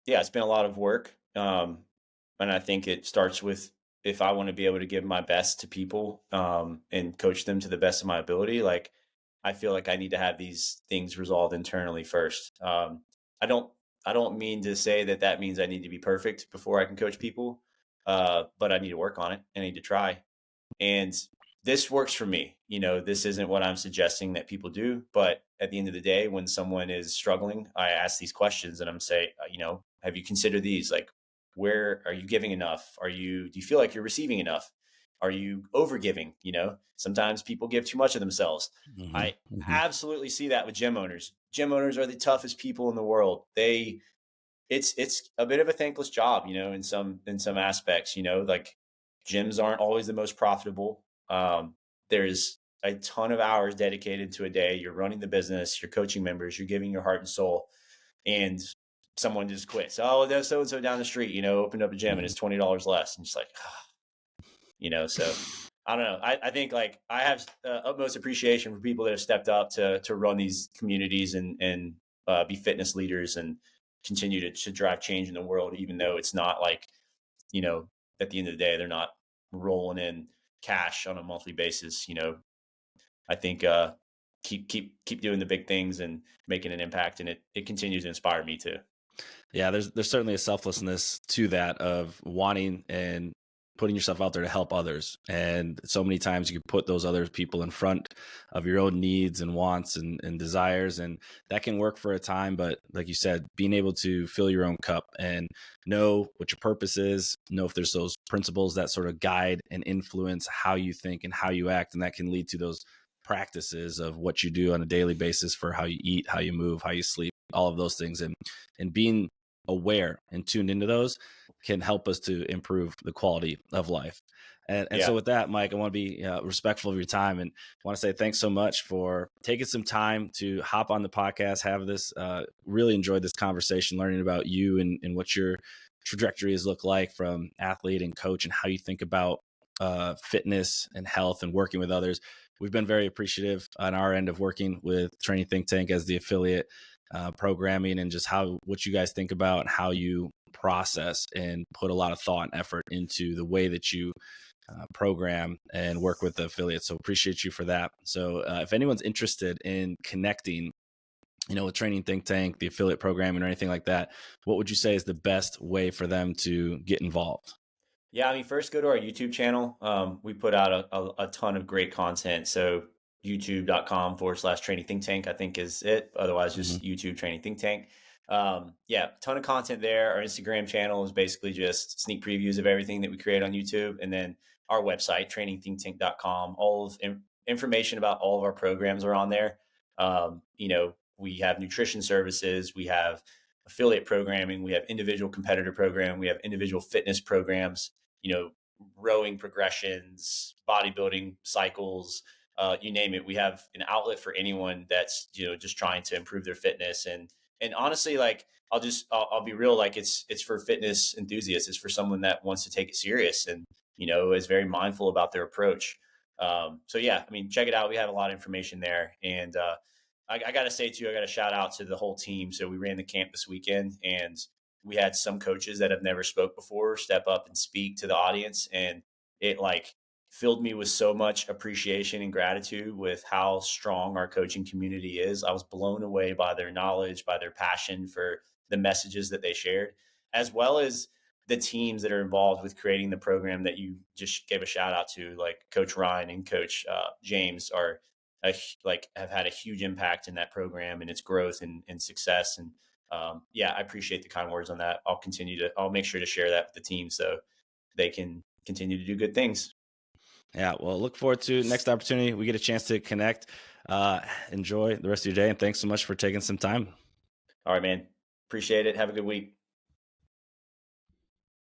it's been a lot of work. And I think it starts with, if I want to be able to give my best to people, and coach them to the best of my ability, like I feel like I need to have these things resolved internally first. I don't, I don't mean to say that means I need to be perfect before I can coach people. But I need to work on it. I need to try. And this works for me. This isn't what I'm suggesting that people do, but at the end of the day, when someone is struggling, I ask these questions and I'm say, have you considered these? Like, where are you giving enough? Do you feel like you're receiving enough? Are you over giving? Sometimes people give too much of themselves. I absolutely see that with gym owners. Gym owners are the toughest people in the world. It's a bit of a thankless job, in some aspects. Like, gyms aren't always the most profitable. There's a ton of hours dedicated to a day. You're running the business, you're coaching members, you're giving your heart and soul, and someone just quits. Oh, there's so and so down the street, opened up a gym and it's $20 less, and it's like, so I don't know. I think like I have utmost appreciation for people that have stepped up to run these communities and be fitness leaders and continue to drive change in the world, even though it's not like, at the end of the day, they're not rolling in cash on a monthly basis. I think keep doing the big things and making an impact, and it continues to inspire me too. Yeah, there's certainly a selflessness to that of wanting and putting yourself out there to help others. And so many times you can put those other people in front of your own needs and wants and desires. And that can work for a time. But like you said, being able to fill your own cup and know what your purpose is, know if there's those principles that sort of guide and influence how you think and how you act. And that can lead to those practices of what you do on a daily basis for how you eat, how you move, how you sleep, all of those things. And being aware and tuned into those can help us to improve the quality of life. And so Yeah. with that, Mike, I want to be respectful of your time and want to say thanks so much for taking some time to hop on the podcast, have this, really enjoyed this conversation, learning about you and what your trajectory has looked like from athlete and coach and how you think about fitness and health and working with others. We've been very appreciative on our end of working with Training Think Tank as the affiliate, programming, and just what you guys think about and how you process and put a lot of thought and effort into the way that you program and work with the affiliates. So appreciate you for that. So if anyone's interested in connecting, with Training Think Tank, the affiliate programming or anything like that, what would you say is the best way for them to get involved? Yeah, I mean, first go to our YouTube channel. We put out a ton of great content. So youtube.com/training think tank, I think is it. Otherwise, just YouTube training think tank. Yeah, ton of content there. Our Instagram channel is basically just sneak previews of everything that we create on YouTube. And then our website, trainingthinktank.com, all of information about all of our programs are on there. We have nutrition services, we have affiliate programming, we have individual competitor program, we have individual fitness programs, rowing progressions, bodybuilding cycles, you name it. We have an outlet for anyone that's, just trying to improve their fitness. And honestly, like, I'll be real. Like, it's for fitness enthusiasts. It's for someone that wants to take it serious and, is very mindful about their approach. So yeah, I mean, check it out. We have a lot of information there. And, I got to say too, I got to shout out to the whole team. So we ran the camp this weekend and we had some coaches that have never spoke before step up and speak to the audience. And it like filled me with so much appreciation and gratitude with how strong our coaching community is. I was blown away by their knowledge, by their passion for the messages that they shared, as well as the teams that are involved with creating the program that you just gave a shout out to, like Coach Ryan and Coach James are have had a huge impact in that program and its growth and success. And yeah, I appreciate the kind words on that. I'll make sure to share that with the team so they can continue to do good things. Yeah, well, look forward to next opportunity. We get a chance to connect. Enjoy the rest of your day. And thanks so much for taking some time. All right, man. Appreciate it. Have a good week.